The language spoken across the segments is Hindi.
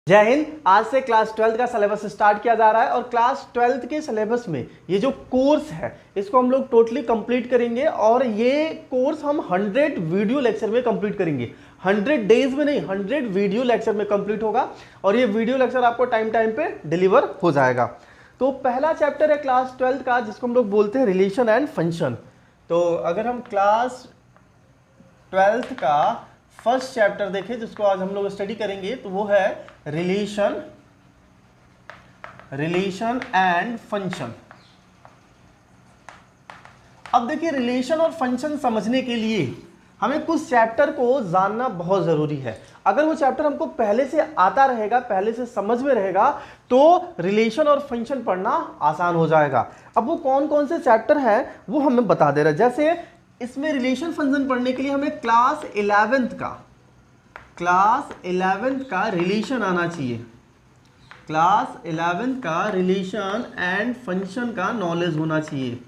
जय हिंद। आज से क्लास 12 का सिलेबस स्टार्ट किया जा रहा है और क्लास 12 के सिलेबस में ये जो कोर्स है इसको हम लोग टोटली कंप्लीट करेंगे और ये कोर्स हम 100 वीडियो लेक्चर में कंप्लीट करेंगे। 100 डेज में नहीं, 100 वीडियो लेक्चर में कंप्लीट होगा और ये वीडियो लेक्चर आपको टाइम पे डिलीवर हो जाएगा। तो पहला चैप्टर है क्लास 12 का जिसको हम लोग बोलते हैं रिलेशन एंड फंक्शन। तो अगर हम क्लास 12 का फर्स्ट चैप्टर देखें जिसको आज हम लोग स्टडी करेंगे तो वो है रिलेशन एंड फंक्शन। अब देखिए, रिलेशन और फंक्शन समझने के लिए हमें कुछ चैप्टर को जानना बहुत जरूरी है। अगर वो चैप्टर हमको पहले से आता रहेगा, पहले से समझ में रहेगा, तो रिलेशन और फंक्शन पढ़ना आसान हो जाएगा। अब वो कौन कौन से चैप्टर हैं वो हमें बता दे रहा है। जैसे इसमें रिलेशन फंक्शन पढ़ने के लिए हमें क्लास 11th का रिलेशन आना चाहिए। क्लास 11th का रिलेशन एंड फंक्शन का नॉलेज होना चाहिए।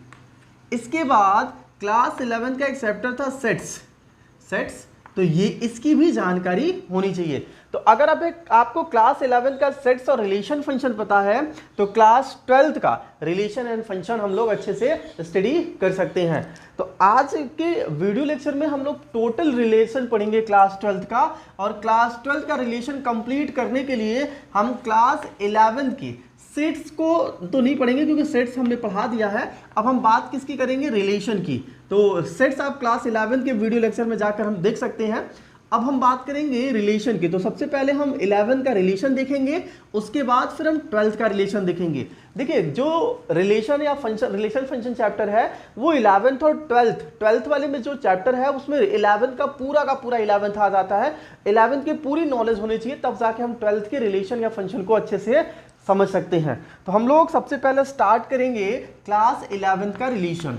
इसके बाद क्लास 11th का एक चैप्टर था सेट्स, तो ये इसकी भी जानकारी होनी चाहिए। तो अगर आपको क्लास 11 का सेट्स और रिलेशन फंक्शन पता है तो क्लास 12 का रिलेशन एंड फंक्शन हम लोग अच्छे से स्टडी कर सकते हैं। तो आज के वीडियो लेक्चर में हम लोग टोटल रिलेशन पढ़ेंगे क्लास 12 का, और क्लास 12 का रिलेशन कंप्लीट करने के लिए हम क्लास 11 की सेट्स को तो नहीं पढ़ेंगे क्योंकि सेट्स हमने पढ़ा दिया है। अब हम बात किसकी करेंगे? रिलेशन की। तो सेट्स आप क्लास 11 के वीडियो लेक्चर में जाकर हम देख सकते हैं। अब हम बात करेंगे रिलेशन की। तो सबसे पहले हम 11 का रिलेशन देखेंगे, उसके बाद फिर हम 12 का रिलेशन देखेंगे। देखिए, जो रिलेशन या फंक्शन, रिलेशन फंक्शन चैप्टर है वो 11th और 12th वाले में जो चैप्टर है उसमें 11 का पूरा 11th आ जाता है। 11th की पूरी नॉलेज होनी चाहिए, तब जाके हम 12th के रिलेशन या फंक्शन को अच्छे से समझ सकते हैं। तो हम लोग सबसे पहले स्टार्ट करेंगे क्लास 11 का रिलेशन।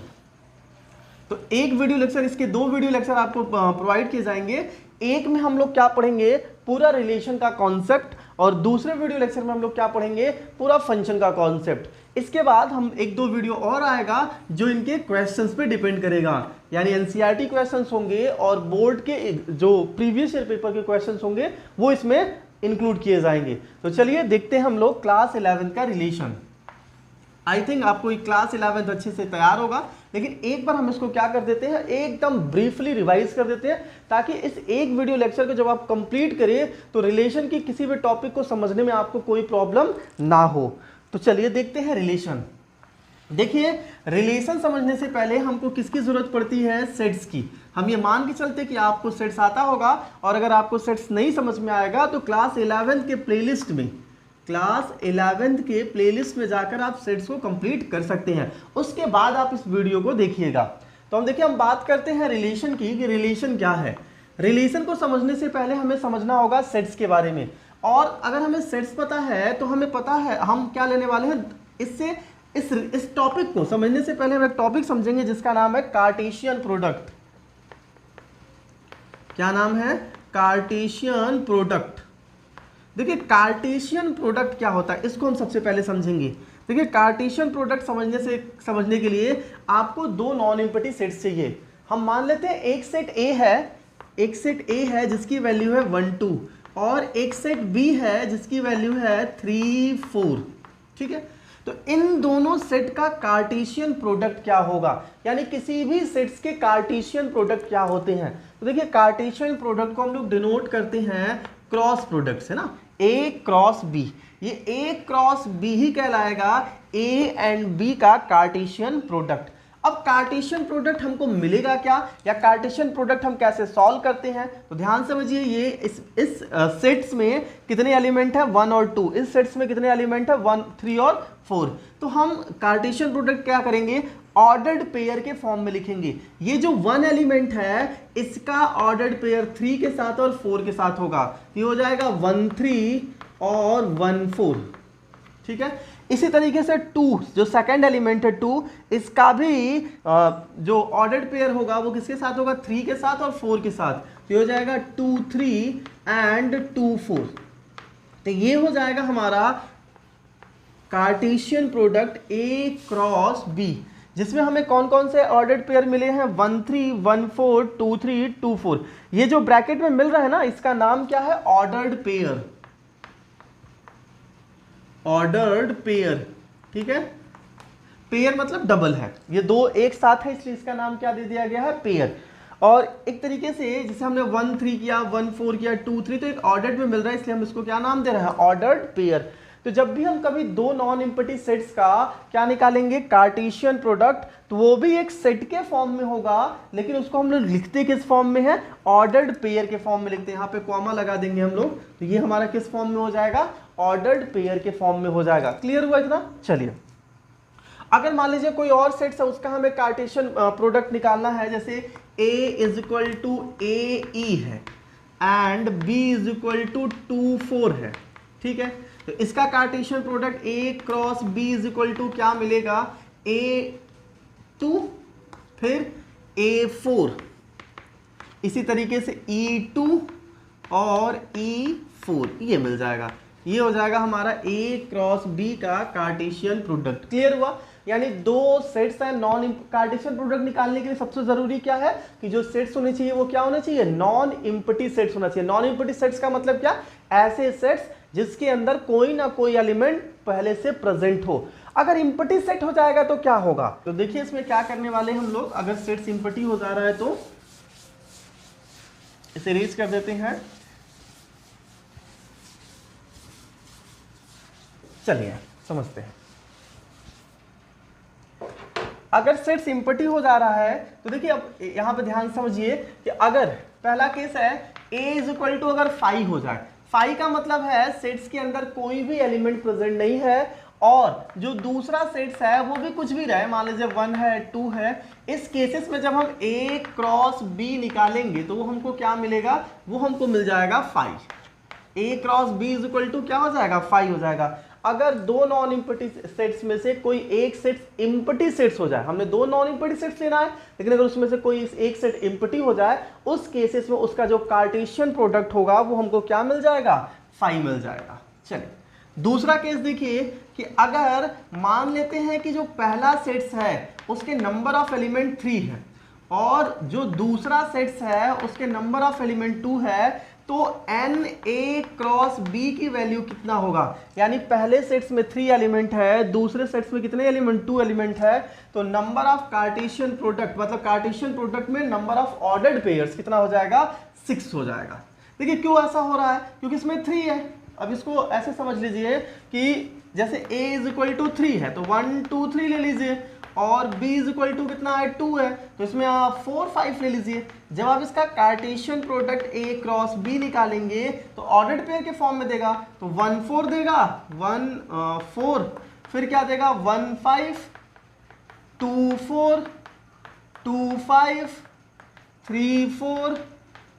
तो एक वीडियो लेक्चर, इसके 2 वीडियो लेक्चर आपको प्रोवाइड किए जाएंगे। एक में हम लोग क्या पढ़ेंगे? पूरा रिलेशन का कॉन्सेप्ट, और दूसरे वीडियो लेक्चर में हम लोग क्या पढ़ेंगे? पूरा फंक्शन का कॉन्सेप्ट। इसके बाद हम 1-2 वीडियो और आएगा जो इनके क्वेश्चंस पे डिपेंड करेगा, यानी एनसीईआरटी क्वेश्चंस होंगे और बोर्ड के जो प्रीवियस ईयर पेपर के क्वेश्चंस होंगे वो इसमें इंक्लूड किए जाएंगे। तो चलिए देखते हैं हम लोग क्लास 11 का रिलेशन। आई थिंक आपको क्लास 11 अच्छे से तैयार होगा, लेकिन एक बार हम इसको क्या कर देते हैं, एकदम ब्रीफली रिवाइज कर देते हैं, ताकि इस एक वीडियो लेक्चर को जब आप कंप्लीट करिए तो रिलेशन की किसी भी टॉपिक को समझने में आपको कोई प्रॉब्लम ना हो। तो चलिए देखते हैं रिलेशन। देखिए, रिलेशन समझने से पहले हमको किसकी जरूरत पड़ती है? सेट्स की। हम ये मान के चलते कि आपको सेट्स आता होगा, और अगर आपको सेट्स नहीं समझ में आएगा तो क्लास 11 के प्लेलिस्ट में, क्लास 11 के प्लेलिस्ट में जाकर आप सेट्स को कंप्लीट कर सकते हैं। उसके बाद आप इस वीडियो को देखिएगा। तो हम बात करते हैं रिलेशन की कि रिलेशन क्या है। रिलेशन को समझने से पहले हमें समझना होगा सेट्स के बारे में, और अगर हमें सेट्स पता है तो हमें पता है हम क्या लेने वाले हैं। इससे इस टॉपिक को समझने से पहले हम एक टॉपिक समझेंगे जिसका नाम है कार्टेशियन प्रोडक्ट। क्या नाम है? Cartesian product. देखिए, कार्टेशियन प्रोडक्ट क्या होता है इसको हम सबसे पहले समझेंगे। देखिए, कार्टेशियन प्रोडक्ट समझने के लिए आपको 2 नॉन एम्प्टी सेट्स चाहिए। हम मान लेते हैं एक सेट ए है जिसकी वैल्यू है 1 2, और एक सेट बी है जिसकी वैल्यू है 3 4। ठीक है, तो इन दोनों सेट का कार्टेशियन प्रोडक्ट क्या होगा, यानी किसी भी सेट्स के कार्टेशियन प्रोडक्ट क्या होते हैं। तो देखिए, कार्टेशियन प्रोडक्ट को हम लोग डिनोट करते हैं क्रॉस प्रोडक्ट से ना, ए क्रॉस बी। ये ए क्रॉस बी ही कहलाएगा ए एंड बी का कार्टेशियन प्रोडक्ट। अब कार्टेशियन प्रोडक्ट हमको मिलेगा क्या, या कार्टेशियन प्रोडक्ट हम कैसे सॉल्व करते हैं? तो ध्यान समझिए, ये इस सेट्स में कितने एलिमेंट है? 1 और 2। इस सेट्स में कितने एलिमेंट है? 1 3 और 4। तो हम कार्टेशियन प्रोडक्ट क्या करेंगे? ऑर्डर्ड पेयर के फॉर्म में लिखेंगे। ये जो 1 एलिमेंट है इसका ऑर्डर्ड पेयर 3 के साथ और 4 के साथ होगा। ये हो जाएगा 1 3 और 1 4। ठीक है, इसी तरीके से 2 जो सेकंड एलिमेंट है 2, इसका भी जो ऑर्डर्ड पेयर होगा वो किसके साथ होगा? 3 के साथ और 4 के साथ। तो ये हो जाएगा 2 3 एंड 2 4। तो ये हो जाएगा हमारा Cartesian product A cross B, जिसमें हमें कौन कौन से ऑर्डर्ड पेयर मिले हैं? 1 3 1 4 2 3 2 4। ये जो ब्रैकेट में मिल रहा है ना, इसका नाम क्या है? Ordered pair. ऑर्डर्ड पेयर, ठीक है, पेयर मतलब डबल है, ये दो एक साथ है इसलिए इसका नाम क्या दे दिया गया है, पेयर। और एक तरीके से जैसे हमने 1 3 किया, 1 4 किया, 2 3, तो एक ऑर्डर्ड में मिल रहा है इसलिए हम इसको क्या नाम दे रहे हैं, ऑर्डर्ड पेयर। तो जब भी हम कभी दो नॉन इम्पटी सेट्स का क्या निकालेंगे, कार्टेशियन प्रोडक्ट, तो वो भी एक सेट के फॉर्म में होगा, लेकिन उसको हम लोग लिखते किस फॉर्म में है, ऑर्डर्ड पेयर के फॉर्म में लिखते हैं। यहाँ पे कॉमा लगा देंगे हम लोग, तो ये हमारा किस फॉर्म में हो जाएगा, ऑर्डर्ड पेयर के फॉर्म में हो जाएगा। क्लियर हुआ इतना? चलिए, अगर मान लीजिए कोई और सेट्स है उसका हमें कार्टेशियन प्रोडक्ट निकालना है, जैसे A is equal to AE है and B is equal to 2 4 है, ठीक है, तो इसका Cartesian product A cross B is equal to क्या मिलेगा, A2 फिर A4, इसी तरीके से E2 और E4 ये मिल जाएगा, ये हो जाएगा हमारा A क्रॉस B का कार्टेशियन प्रोडक्ट। क्लियर हुआ? यानी दो सेट्स हैं, नॉन कार्टेशियन प्रोडक्ट निकालने के लिए सबसे जरूरी क्या है कि जो सेट्स होने चाहिए वो क्या होने चाहिए, नॉन इम्पटी सेट्स होना चाहिए। नॉन इम्पटी सेट्स का मतलब क्या, ऐसे सेट्स जिसके अंदर कोई ना कोई एलिमेंट पहले से प्रेजेंट हो। अगर इम्पटी सेट हो जाएगा तो क्या होगा, तो देखिए इसमें क्या करने वाले हम लोग, अगर सेट्स इम्पटी हो जा रहा है तो इसे इरेज कर देते हैं। चलिए समझते हैं, अगर सेट्स इम्पटी हो जा रहा है तो देखिए अब यहां पे ध्यान समझिए कि अगर पहला केस है a इज इक्वल टू अगर 5 हो जाए, 5 का मतलब है सेट्स के अंदर कोई भी एलिमेंट प्रेजेंट नहीं है, और जो दूसरा सेट्स है वो भी कुछ भी रहे, मान लीजिए 1 है 2 है, इस केसेस में जब हम A क्रॉस B निकालेंगे तो वो हमको क्या मिलेगा, वो हमको मिल जाएगा 5। A cross B is equal to क्या हो जाएगा, 5 हो जाएगा। अगर दो नॉन इम्पटी सेट्स में से कोई एक सेट इम्पटी सेट्स हो जाए, हमने दो नॉन इम्पटी सेट्स लेना है, लेकिन अगर उसमें से कोई एक सेट इम्पटी हो जाए, उस केसेस में उसका जो कार्टेशियन प्रोडक्ट होगा वो हमको क्या मिल जाएगा, 5 मिल जाएगा। चलिए दूसरा केस देखिए कि अगर मान लेते हैं कि जो पहला सेट्स है उसके नंबर ऑफ एलिमेंट 3 है और जो दूसरा सेट्स है उसके नंबर ऑफ एलिमेंट 2 है, तो एन ए क्रॉस बी की वैल्यू कितना होगा, यानी पहले सेट्स में 3 एलिमेंट है, दूसरे सेट्स में कितने एलिमेंट, 2 एलिमेंट है, तो नंबर ऑफ कार्टेशियन प्रोडक्ट मतलब कार्टेशियन प्रोडक्ट में नंबर ऑफ ऑर्डर्ड पेयर्स कितना हो जाएगा, 6 हो जाएगा। देखिए क्यों ऐसा हो रहा है, क्योंकि इसमें 3 है। अब इसको ऐसे समझ लीजिए कि जैसे a इज इक्वल टू 3 है तो 1 2 3 ले लीजिए, और b इज इक्वल टू कितना है, 2 है, तो इसमें आप 4 5 ले लीजिए। जब आप इसका Cartesian product a cross b निकालेंगे तो ऑर्डर्ड पेयर के फॉर्म में देगा, तो 1 4 देगा, 1 4, फिर क्या देगा, 1 5 2 4 2 5 3 4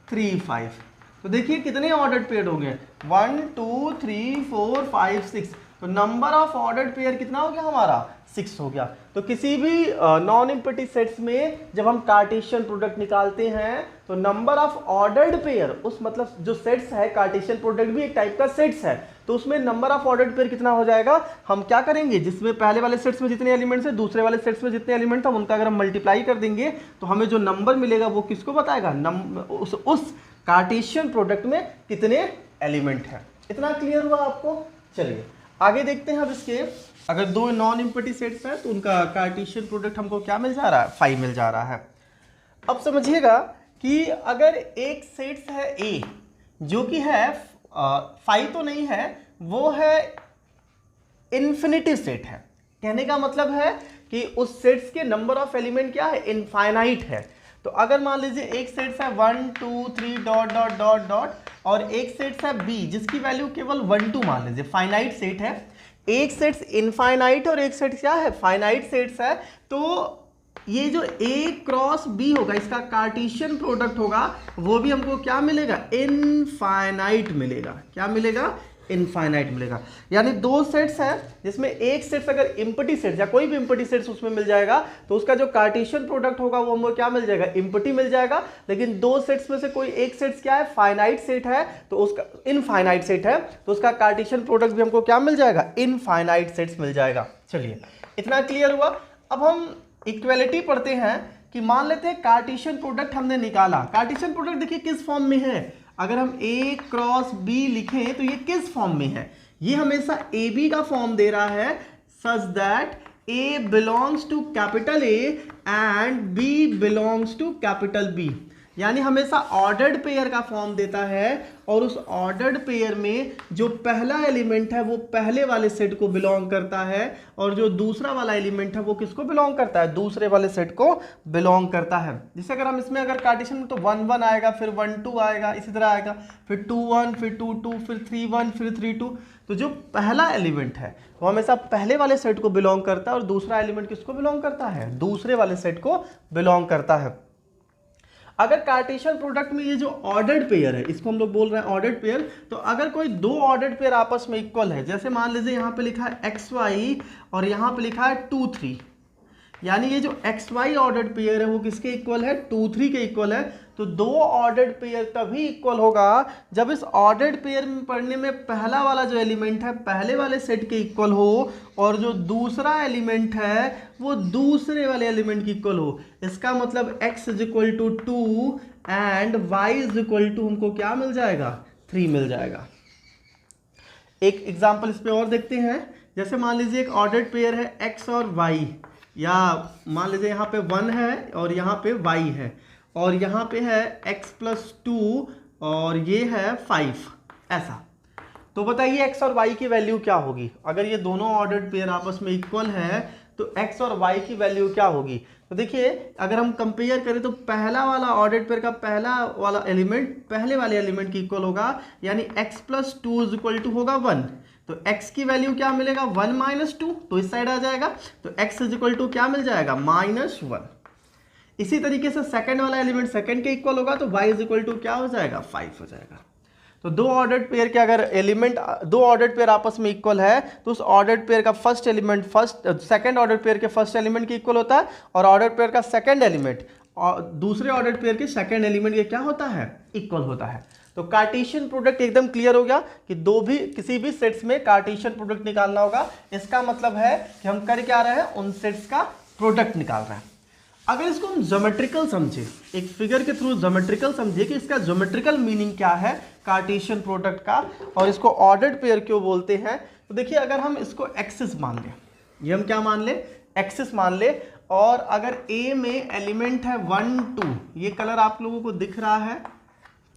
3 5। तो देखिए कितने ऑर्डर्ड पेयर हो गए, 1 2 3 4 5 6, तो नंबर ऑफ ऑर्डर्ड पेयर कितना हो गया हमारा, 6 हो गया। तो किसी भी नॉन इम्पटी सेट्स में जब हम कार्टेशियन प्रोडक्ट निकालते हैं तो नंबर ऑफ ऑर्डर्ड पेयर, उस मतलब जो सेट्स है, कार्टेशियन प्रोडक्ट भी एक टाइप का सेट्स है, तो उसमें नंबर ऑफ ऑर्डर्ड पेयर कितना हो जाएगा, हम क्या करेंगे, जिसमें पहले वाले सेट्स में जितने एलिमेंट्स है, दूसरे वाले सेट्स में जितने एलिमेंट हम उनका अगर हम मल्टीप्लाई कर देंगे तो हमें जो नंबर मिलेगा वो किसको बताएगा, उस कार्टेशियन प्रोडक्ट में कितने एलिमेंट है। इतना क्लियर हुआ आपको? चलिए आगे देखते हैं। अब इसके अगर दो नॉन इम्पटी सेट्स हैं तो उनका कार्टेशियन प्रोडक्ट हमको क्या मिल जा रहा है, 5 मिल जा रहा है। अब समझिएगा कि अगर एक सेट्स है A जो कि है 5 तो नहीं है, वो है इन्फिनिटी सेट है। कहने का मतलब है कि उस सेट्स के नंबर ऑफ एलिमेंट क्या है, इनफाइनाइट है। तो अगर मान लीजिए एक सेट्स है 1 2 3 डॉट डॉट डॉट डॉट, और एक सेट्स है B जिसकी वैल्यू केवल 1 2 मान लीजिए, फाइनाइट सेट है। एक सेट्स इनफाइनाइट और एक सेट क्या है, फाइनाइट सेट्स है। तो ये जो A क्रॉस B होगा, इसका कार्टेशियन प्रोडक्ट होगा, वो भी हमको क्या मिलेगा, इनफाइनाइट मिलेगा। क्या मिलेगा, इनफाइनाइट मिलेगा। यानी दो सेट्स हैं जिसमें एक सेट्स अगर इम्पटी सेट्स या कोई भी इम्पटी सेट्स उसमें मिल जाएगा तो उसका जो कार्टेशियन प्रोडक्ट होगा वो हमको क्या मिल जाएगा, इम्पटी मिल जाएगा। लेकिन दो सेट्स में से कोई एक सेट्स क्या है, फाइनाइट सेट है, तो उसका इनफाइनाइट सेट है, तो उसका कार्टेशियन प्रोडक्ट भी हमको क्या मिल जाएगा, इनफाइनाइट सेट्स मिल जाएगा। चलिए इतना क्लियर हुआ। अब हम इक्वेलिटी पढ़ते हैं कि मान लेते हैं कार्टेशियन प्रोडक्ट हमने निकाला। कार्टेशियन प्रोडक्ट देखिए किस फॉर्म में है, अगर हम A क्रॉस B लिखें तो ये किस फॉर्म में है, ये हमेशा ए बी का फॉर्म दे रहा है such that A belongs to capital A and B belongs to capital B, यानी हमेशा ऑर्डर्ड पेयर का फॉर्म देता है और उस ऑर्डर्ड पेयर में जो पहला एलिमेंट है वो पहले वाले सेट को बिलोंग करता है और जो दूसरा वाला एलिमेंट है वो किसको बिलोंग करता है, दूसरे वाले सेट को बिलोंग करता है। जैसे अगर हम इसमें अगर कार्टेशियन में तो 1 1 आएगा, फिर 1 2 आएगा, इसी तरह आएगा, फिर 2 1, फिर 2 2, फिर 3 1, फिर 3 2। तो जो पहला एलिमेंट है वो हमेशा पहले वाले सेट को बिलोंग करता है और दूसरा एलिमेंट किसको बिलोंग करता है, दूसरे वाले सेट को बिलोंग करता है। अगर कार्टेशियन प्रोडक्ट में ये जो ऑर्डर्ड पेयर है, इसको हम लोग बोल रहे हैं ऑर्डर्ड पेयर, तो अगर कोई दो ऑर्डर्ड पेयर आपस में इक्वल है, जैसे मान लीजिए यहाँ पे लिखा है XY और यहाँ पे लिखा है 2 3, यानी ये जो XY ऑर्डर्ड पेयर है वो किसके इक्वल है, 2 3 के इक्वल है। तो दो ऑर्डर्ड पेयर तभी इक्वल होगा जब इस ऑर्डर्ड पेयर में पढ़ने में पहला वाला जो एलिमेंट है पहले वाले सेट के इक्वल हो और जो दूसरा एलिमेंट है वो दूसरे वाले एलिमेंट की इक्वल हो। इसका मतलब x is equal to 2 and y is equal to हमको क्या मिल जाएगा, 3 मिल जाएगा। एक एग्जाम्पल इस पे और देखते हैं। जैसे मान लीजिए एक ऑर्डर्ड पेयर है x और y, या मान लीजिए यहाँ पे 1 है और यहाँ पे y है और यहाँ पे है x प्लस 2 और ये है 5, ऐसा। तो बताइए x और y की वैल्यू क्या होगी। अगर ये दोनों ऑर्डर्ड पेयर आपस में इक्वल है तो x और y की वैल्यू क्या होगी। तो देखिए अगर हम कंपेयर करें तो पहला वाला ऑर्डर्ड पेयर का पहला वाला एलिमेंट पहले वाले एलिमेंट की इक्वल होगा, यानी x plus 2 is equal to होगा 1। तो x की वैल्यू क्या मिलेगा, 1 माइनस 2, तो इस साइड आ जाएगा। तो x इज इक्वल टू क्या मिल जाएगा, -1। इसी तरीके से सेकंड वाला एलिमेंट सेकंड के इक्वल होगा तो y इज इक्वल टू क्या हो जाएगा, 5 हो जाएगा। तो दो ऑर्डर्ड पेयर के अगर एलिमेंट, दो ऑर्डर्ड पेयर आपस में इक्वल है तो उस ऑर्डर्ड पेयर का first element second ordered pair के फर्स्ट एलिमेंट के इक्वल होता है और ऑर्डर्ड पेयर का सेकंड एलिमेंट और दूसरे ऑर्डर्ड पेयर के सेकंड एलिमेंट के क्या होता है, इक्वल होता है। तो कार्टेशियन प्रोडक्ट एकदम क्लियर हो गया कि किसी भी सेट्स में कार्टेशियन प्रोडक्ट निकालना होगा। इसका मतलब है कि हम कर क्या रहे हैं, उन सेट्स का प्रोडक्ट निकाल रहे हैं। अगर इसको हम ज्योमेट्रिकल समझे, एक फिगर के थ्रू ज्योमेट्रिकल समझे कि इसका ज्योमेट्रिकल मीनिंग क्या है कार्टेशियन प्रोडक्ट का और इसको ऑर्डर्ड पेयर क्यों बोलते हैं, तो देखिए अगर हम इसको एक्सिस मान लें, ये हम क्या मान ले, एक्सिस मान ले, और अगर A में एलिमेंट है 1 2, ये कलर आप लोगों को दिख रहा है,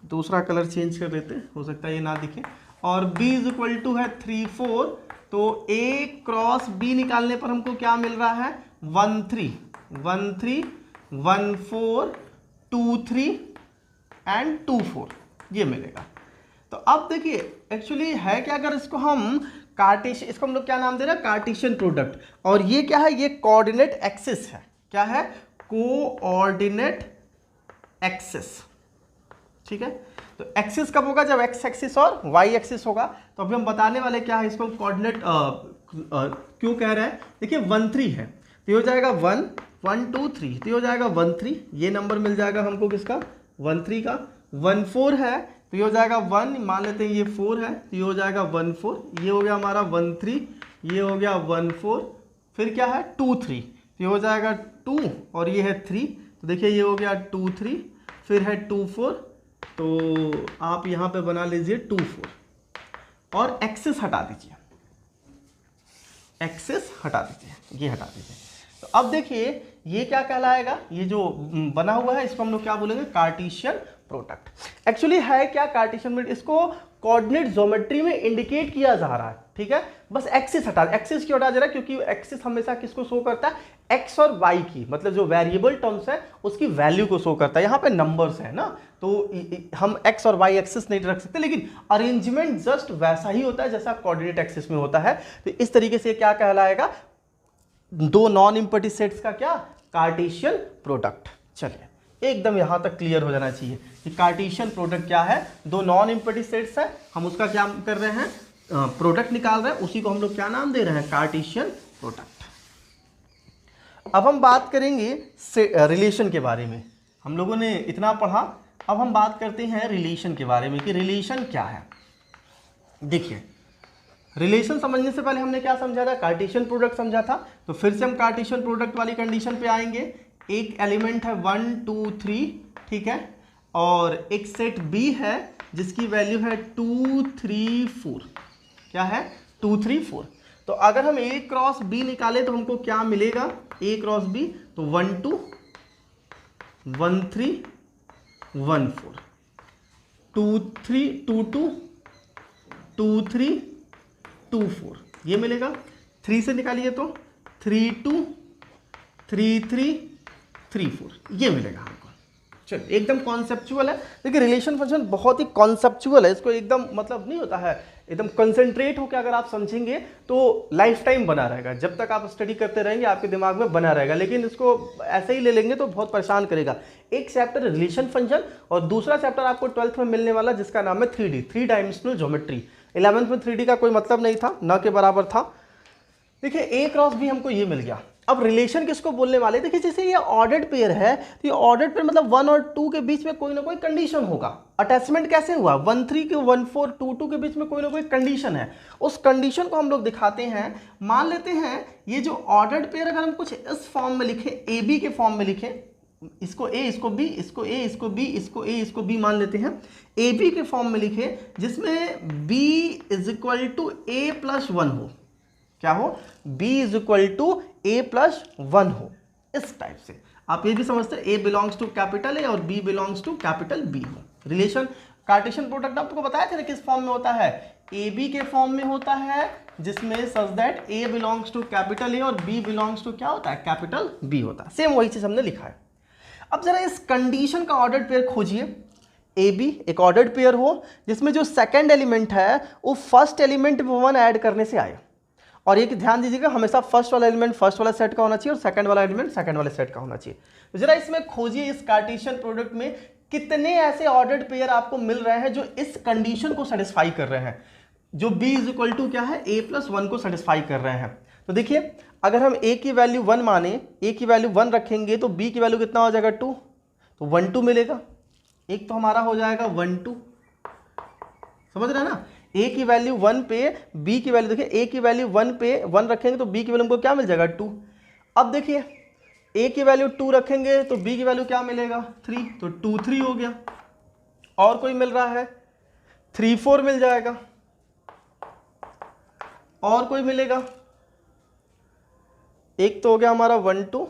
दूसरा कलर चेंज कर लेते हैं, हो सकता है ये ना दिखे, और B इज इक्वल टू है 3 4, तो A क्रॉस B निकालने पर हमको क्या मिल रहा है, 1 3 1 3 1 4 2 3 एंड 2 4, ये मिलेगा। तो अब देखिए एक्चुअली है क्या, अगर इसको हम कार्टेशियन, इसको हम लोग क्या नाम दे रहे हैं, कार्टेशियन प्रोडक्ट, और ये क्या है, ये कोऑर्डिनेट एक्सिस है। क्या है, कोऑर्डिनेट एक्सिस, ठीक है। तो एक्सिस कब होगा, जब एक्स एक्सिस और वाई एक्सिस होगा। तो अभी हम बताने वाले क्या है, इसको कोऑर्डिनेट क्यों कह रहे हैं। देखिए 1 3 है तो हो जाएगा 1 1 2 3, तो हो जाएगा 1 3, ये नंबर मिल जाएगा हमको किसका, 1 3 का। 1 4 है तो ये हो जाएगा 1, मान लेते हैं ये 4 है तो ये हो जाएगा 1 4, ये हो गया हमारा 1 3, ये हो गया 1 4, फिर क्या है 2 3, तो ये हो जाएगा 2 और ये है 3, तो देखिए ये हो गया 2 3, फिर है 2 4, तो आप यहाँ पे बना लीजिए 2 4 और एक्सिस हटा दीजिए, एक्सिस हटा दीजिए, ये हटा दीजिए। तो अब देखिए ये क्या कहलाएगा, ये जो बना हुआ है इसको हम लोग क्या बोलेंगे, कार्टेशियन प्रोडक्ट। एक्चुअली है क्या कार्टेशियन प्रोडक्ट, इसको कोऑर्डिनेट ज्योमेट्री में इंडिकेट किया जा रहा है, ठीक है। बस एक्सिस हटा, एक्सिस क्यों हटा जा रहा है, क्योंकि एक्सिस हमेशा किसको शो करता है, एक्स और वाई की, मतलब जो वेरिएबल टर्म्स है उसकी वैल्यू को शो करता है। यहाँ पे नंबर्स है ना, तो हम एक्स और वाई एक्सिस नहीं रख सकते, लेकिन अरेंजमेंट जस्ट वैसा ही होता है जैसा कोऑर्डिनेट एक्सिस में होता है। तो इस तरीके से क्या कहलाएगा, दो नॉन इम्पर्टी सेट्स का क्या, कार्टेशियन प्रोडक्ट। चलिए एकदम यहां तक क्लियर हो जाना चाहिए कि कार्टेशियन प्रोडक्ट क्या है, दो नॉन इम्पर्टी सेट्स है, हम उसका क्या कर रहे हैं, प्रोडक्ट निकाल रहे हैं, उसी को हम लोग क्या नाम दे रहे हैं, कार्टेशियन प्रोडक्ट। अब हम बात करेंगे रिलेशन के बारे में। हम लोगों ने इतना पढ़ा, अब हम बात करते हैं रिलेशन के बारे में कि रिलेशन क्या है। देखिए रिलेशन समझने से पहले हमने क्या समझा था, कार्टेशियन प्रोडक्ट समझा था। तो फिर से हम कार्टेशियन प्रोडक्ट वाली कंडीशन पे आएंगे। एक एलिमेंट है 1 2 3, ठीक है, और एक सेट बी है जिसकी वैल्यू है 2 3 4, क्या है 2 3 4। तो अगर हम A क्रॉस B निकाले तो हमको क्या मिलेगा, A क्रॉस B तो 1 2 1 3 1 4, 2 3 2 2 2 3 2 4 ये मिलेगा। 3 से निकालिए तो 3 2 3 3 3 4 ये मिलेगा हमको। चलिए एकदम कॉन्सेप्चुअल है। देखिए रिलेशन फंक्शन बहुत ही कॉन्सेप्चुअल है, इसको एकदम मतलब नहीं होता है, एकदम कंसंट्रेट होकर अगर आप समझेंगे तो लाइफ टाइम बना रहेगा, जब तक आप स्टडी करते रहेंगे आपके दिमाग में बना रहेगा। लेकिन इसको ऐसे ही ले लेंगे तो बहुत परेशान करेगा। एक चैप्टर रिलेशन फंक्शन और दूसरा चैप्टर आपको 12th में मिलने वाला जिसका नाम है 3D, 3 डायमेंशनल ज्योमेट्री। 11th में 3D का कोई मतलब नहीं था, न के बराबर था। देखिए A क्रॉस B हमको ये मिल गया। अब रिलेशन किसको बोलने वाले, देखिए जैसे ये ऑर्डर्ड पेयर है तो ये ऑर्डर्ड पेयर मतलब 1 और 2 के बीच में कोई ना कोई कंडीशन होगा। अटैचमेंट कैसे हुआ, 1 3 के 1 4 2 2 के बीच में कोई ना कोई कंडीशन है। उस कंडीशन को हम लोग दिखाते हैं। मान लेते हैं ये जो ऑर्डर्ड पेयर अगर हम कुछ इस फॉर्म में लिखें, ए बी के फॉर्म में लिखें, इसको A इसको B इसको A इसको B इसको A इसको B मान लेते हैं, ए बी के फॉर्म में लिखें जिसमें B is equal to A plus 1 हो। क्या हो, B is equal to A plus 1 हो। इस टाइप से आप ये भी समझते हैं A belongs to capital A और B belongs to capital B हो। रिलेशन कार्टेशियन प्रोडक्ट आपको बताया था ना किस फॉर्म में होता है, AB के फॉर्म में होता है जिसमें such that A belongs to capital A और B बिलोंग्स टू क्या होता है, कैपिटल B होता है। सेम वही चीज हमने लिखा है। अब जरा इस कंडीशन का ऑर्डर्ड पेयर खोजिए। AB एक ऑर्डर्ड पेयर हो जिसमें जो सेकंड एलिमेंट है वो फर्स्ट एलिमेंट में 1 ऐड करने से आए। और ये ध्यान दीजिएगा हमेशा फर्स्ट वाला एलिमेंट फर्स्ट वाला सेट का होना चाहिए और सेकंड वाला एलिमेंट सेकंड वाले सेट का होना चाहिए। तो जरा इसमें खोजिए इस कार्टेशियन प्रोडक्ट में कितने ऐसे ऑर्डर्ड पेयर आपको मिल रहे हैं जो इस कंडीशन को सेटिस्फाई कर रहे हैं, जो B इज इक्वल टू क्या है A प्लस 1 को सेटिस्फाई कर रहे हैं। तो देखिए अगर हम A की वैल्यू 1 माने, A की वैल्यू 1 रखेंगे तो B की वैल्यू कितना हो जाएगा 2, तो 1 2 मिलेगा। एक तो हमारा हो जाएगा 1 2, समझ रहे हैं ना। A की वैल्यू 1 पे B की वैल्यू, देखिए A की वैल्यू 1 पे 1 रखेंगे तो B की वैल्यू हमको क्या मिल जाएगा 2। अब देखिए A की वैल्यू 2 रखेंगे तो B की वैल्यू क्या मिलेगा 3, तो 2 3 हो गया। और कोई मिल रहा है 3 4 मिल जाएगा। और कोई मिलेगा, एक तो हो गया हमारा 1 2,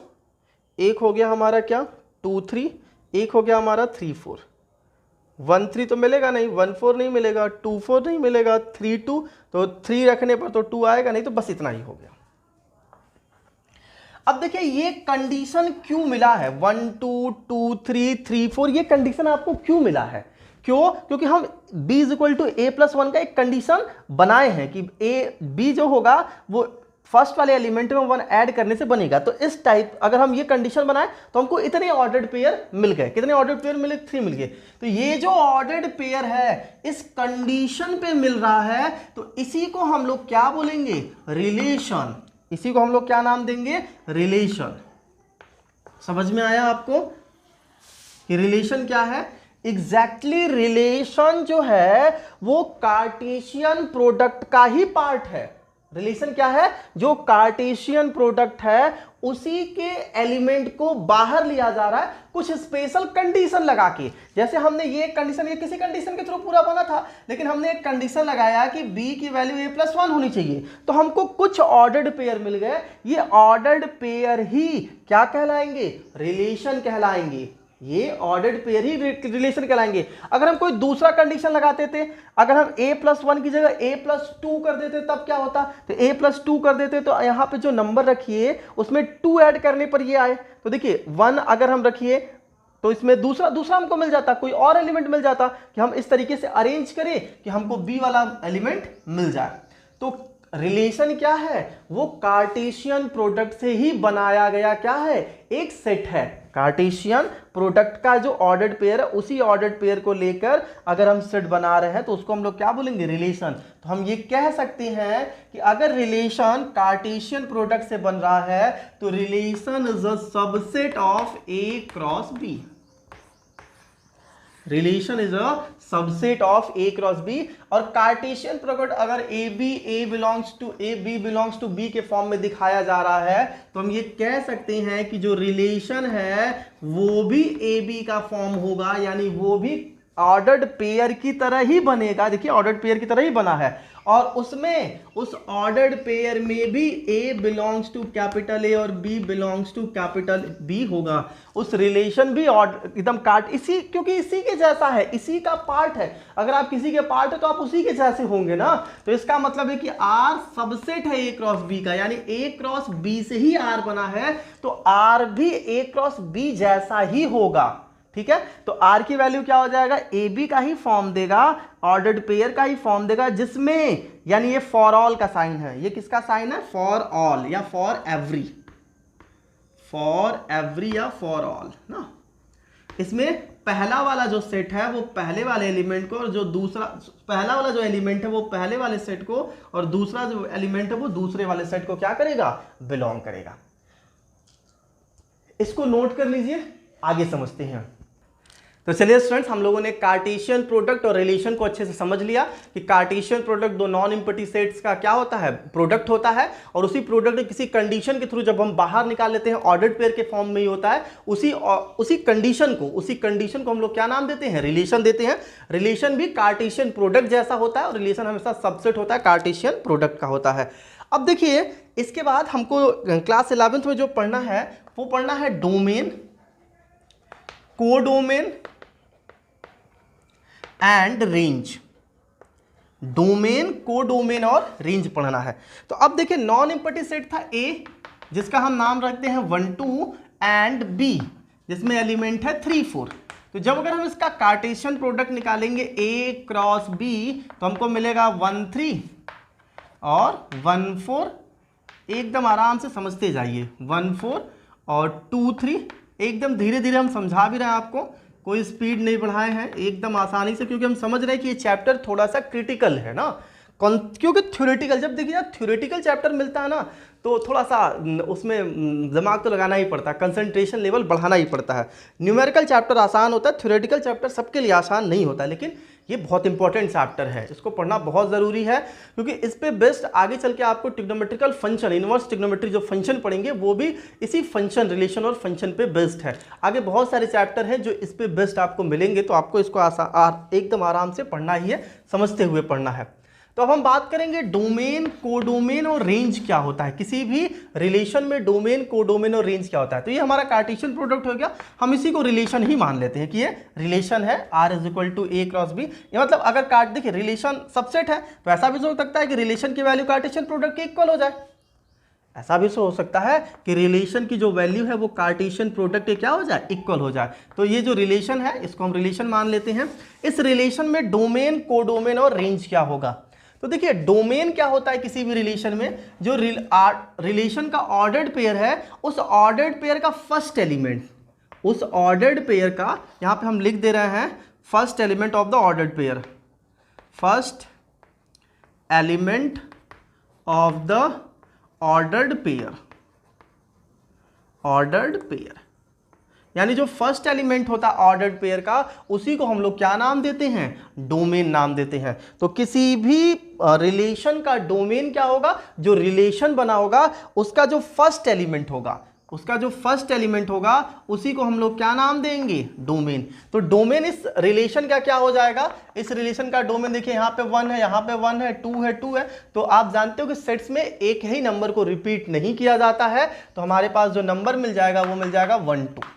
एक हो गया हमारा क्या 2 3, एक हो गया हमारा 3 4। 1 3 तो मिलेगा नहीं, 1 4 नहीं मिलेगा, 2 4 नहीं मिलेगा, 3 2, तो 3 रखने पर तो 2 आएगा नहीं, तो बस इतना ही हो गया। अब देखिए ये कंडीशन क्यों मिला है, 1 2 2 3 3 4 ये कंडीशन आपको क्यों मिला है, क्यों, क्योंकि हम B is equal to A plus 1 का एक कंडीशन बनाए हैं कि B जो होगा वो फर्स्ट वाले एलिमेंट में 1 ऐड करने से बनेगा। तो इस टाइप अगर हम ये कंडीशन बनाए तो हमको इतने ऑर्डर्ड पेयर मिल गए। कितने ऑर्डर्ड पेयर मिले, 3 मिल गए। तो ये जो ऑर्डर्ड पेयर है इस कंडीशन पे मिल रहा है, तो इसी को हम लोग क्या बोलेंगे, रिलेशन। इसी को हम लोग क्या नाम देंगे, रिलेशन। समझ में आया आपको कि रिलेशन क्या है, एग्जैक्टली रिलेशन जो है वो कार्टेशियन प्रोडक्ट का ही पार्ट है। रिलेशन क्या है, जो कार्टेशियन प्रोडक्ट है उसी के एलिमेंट को बाहर लिया जा रहा है कुछ स्पेशल कंडीशन लगा के। जैसे हमने ये कंडीशन, ये किसी कंडीशन के थ्रू पूरा बना था, लेकिन हमने एक कंडीशन लगाया कि B की वैल्यू A प्लस 1 होनी चाहिए, तो हमको कुछ ऑर्डर्ड पेयर मिल गए। ये ऑर्डर्ड पेयर ही क्या कहलाएंगे, रिलेशन कहलाएंगे। ये ऑर्डर्ड पेयर ही रिलेशन कहलाएंगे। अगर हम कोई दूसरा कंडीशन लगाते थे, अगर हम A प्लस 1 की जगह A प्लस 2 कर देते तब क्या होता, तो A प्लस 2 कर देते तो यहाँ पे जो नंबर रखिए उसमें 2 ऐड करने पर ये आए। तो देखिए 1 अगर हम रखिए तो इसमें दूसरा हमको मिल जाता, कोई और एलिमेंट मिल जाता कि हम इस तरीके से अरेंज करें कि हमको B वाला एलिमेंट मिल जाए। तो रिलेशन क्या है, वो कार्टेशियन प्रोडक्ट से ही बनाया गया क्या है, एक सेट है। कार्टेशियन प्रोडक्ट का जो ऑर्डर्ड पेयर है उसी ऑर्डर्ड पेयर को लेकर अगर हम सेट बना रहे हैं तो उसको हम लोग क्या बोलेंगे, रिलेशन। तो हम ये कह सकते हैं कि अगर रिलेशन कार्टेशियन प्रोडक्ट से बन रहा है तो relation is a subset of A cross B। Relation is a subset of A cross B। और कार्टेशियन प्रोडक्ट अगर A B belongs to B के फॉर्म में दिखाया जा रहा है तो हम ये कह सकते हैं कि जो रिलेशन है वो भी AB का फॉर्म होगा, यानी वो भी ऑर्डर्ड पेयर की तरह ही बनेगा। देखिए ऑर्डर्ड पेयर की तरह ही बना है। और उसमें उस ऑर्डर्ड पेयर में भी A belongs to capital A और B belongs to capital B होगा, उस रिलेशन भी एकदम इसी, क्योंकि इसी के जैसा है, इसी का पार्ट है। अगर आप किसी के पार्ट है तो आप उसी के जैसे होंगे ना। तो इसका मतलब है कि R सबसेट है A क्रॉस B का, यानी A क्रॉस B से ही R बना है, तो R भी A क्रॉस B जैसा ही होगा। ठीक है, तो R की वैल्यू क्या हो जाएगा, AB का ही फॉर्म देगा, ऑर्डर्ड पेयर का ही फॉर्म देगा, जिसमें यानी ये फॉर ऑल का साइन है। ये किसका साइन है, फॉर ऑल या फॉर एवरी, फॉर एवरी या फॉर ऑल ना। इसमें पहला वाला जो सेट है वो पहले वाले एलिमेंट को, और जो दूसरा पहला वाला जो एलिमेंट है वो पहले वाले सेट को, और दूसरा जो एलिमेंट है वो दूसरे वाले सेट को क्या करेगा, बिलोंग करेगा। इसको नोट कर लीजिए, आगे समझते हैं। तो चलिए स्टूडेंट्स, हम लोगों ने कार्टेशियन प्रोडक्ट और रिलेशन को अच्छे से समझ लिया कि कार्टेशियन प्रोडक्ट दो नॉन एम्प्टी सेट्स का क्या होता है, प्रोडक्ट होता है, और उसी प्रोडक्ट किसी कंडीशन के थ्रू जब हम बाहर निकाल लेते हैं ऑर्डर्ड पेयर के फॉर्म में ही होता है। उसी कंडीशन को हम लोग क्या नाम देते हैं, रिलेशन देते हैं। रिलेशन भी कार्टेशियन प्रोडक्ट जैसा होता है, और रिलेशन हमेशा सबसेट होता है, कार्टेशियन प्रोडक्ट का होता है। अब देखिए, इसके बाद हमको क्लास 11th में जो पढ़ना है वो पढ़ना है domain, codomain and range. Domain, codomain और रेंज पढ़ना है। तो अब देखिए, नॉन एम्प्टी सेट था A, जिसका हम नाम रखते हैं 1 2 एंड B, जिसमें एलिमेंट है 3 4। तो जब अगर हम इसका कार्टेशियन प्रोडक्ट निकालेंगे A क्रॉस B, तो हमको मिलेगा 1 3 और 1 4। एकदम आराम से समझते जाइए, 1 4 और 2 3। एकदम धीरे धीरे हम समझा भी रहे हैं आपको, कोई स्पीड नहीं बढ़ाए हैं, एकदम आसानी से, क्योंकि हम समझ रहे हैं कि ये चैप्टर थोड़ा सा क्रिटिकल है ना। क्योंकि थ्योरेटिकल, जब देखिए थ्योरेटिकल चैप्टर मिलता है ना, तो थोड़ा सा उसमें दिमाग तो लगाना ही पड़ता है, कंसंट्रेशन लेवल बढ़ाना ही पड़ता है। न्यूमेरिकल चैप्टर आसान होता है, थ्योरेटिकल चैप्टर सबके लिए आसान नहीं होता, लेकिन ये बहुत इंपॉर्टेंट चैप्टर है, इसको पढ़ना बहुत ज़रूरी है, क्योंकि इस पे बेस्ट आगे चल के आपको ट्रिग्नोमेट्रिकल फंक्शन, इनवर्स ट्रिग्नोमेट्री जो फंक्शन पढ़ेंगे वो भी इसी फंक्शन, रिलेशन और फंक्शन पे बेस्ड है। आगे बहुत सारे चैप्टर हैं जो इस पे बेस्ट आपको मिलेंगे, तो आपको इसको एकदम आराम से पढ़ना ही है, समझते हुए पढ़ना है। तो अब हम बात करेंगे डोमेन, कोडोमेन और रेंज क्या होता है। किसी भी रिलेशन में डोमेन, कोडोमेन और रेंज क्या होता है। तो ये हमारा कार्टेशियन प्रोडक्ट हो गया, हम इसी को रिलेशन ही मान लेते हैं कि ये रिलेशन है, R = A क्रॉस B। ये मतलब अगर देखिए रिलेशन सबसेट है, तो ऐसा भी हो सकता है कि रिलेशन की वैल्यू कार्टेशियन प्रोडक्ट के इक्वल हो जाए। ऐसा भी हो सकता है कि रिलेशन की जो वैल्यू है वो कार्टेशियन प्रोडक्ट के क्या हो जाए, इक्वल हो जाए। तो ये जो रिलेशन है इसको हम रिलेशन मान लेते हैं। इस रिलेशन में डोमेन, कोडोमेन और रेंज क्या होगा। तो देखिए, डोमेन क्या होता है किसी भी रिलेशन में, जो रिलेशन का ऑर्डर्ड पेयर है, उस ऑर्डर्ड पेयर का फर्स्ट एलिमेंट, उस ऑर्डर्ड पेयर का, यहां पे हम लिख दे रहे हैं first element of the ordered pair, first element of the ordered pair, ordered pair यानी जो फर्स्ट एलिमेंट होता है ऑर्डर्ड पेयर का, उसी को हम लोग क्या नाम देते हैं, डोमेन नाम देते हैं। तो किसी भी रिलेशन का डोमेन क्या होगा, जो रिलेशन बना होगा उसका जो फर्स्ट एलिमेंट होगा, उसका जो फर्स्ट एलिमेंट होगा उसी को हम लोग क्या नाम देंगे, डोमेन। तो डोमेन इस रिलेशन का क्या हो जाएगा, इस रिलेशन का डोमेन देखिए, यहाँ पे 1 है, यहाँ पे 1 है, 2 है, 2 है। तो आप जानते हो कि सेट्स में एक ही नंबर को रिपीट नहीं किया जाता है, तो हमारे पास जो नंबर मिल जाएगा वो मिल जाएगा 1 2।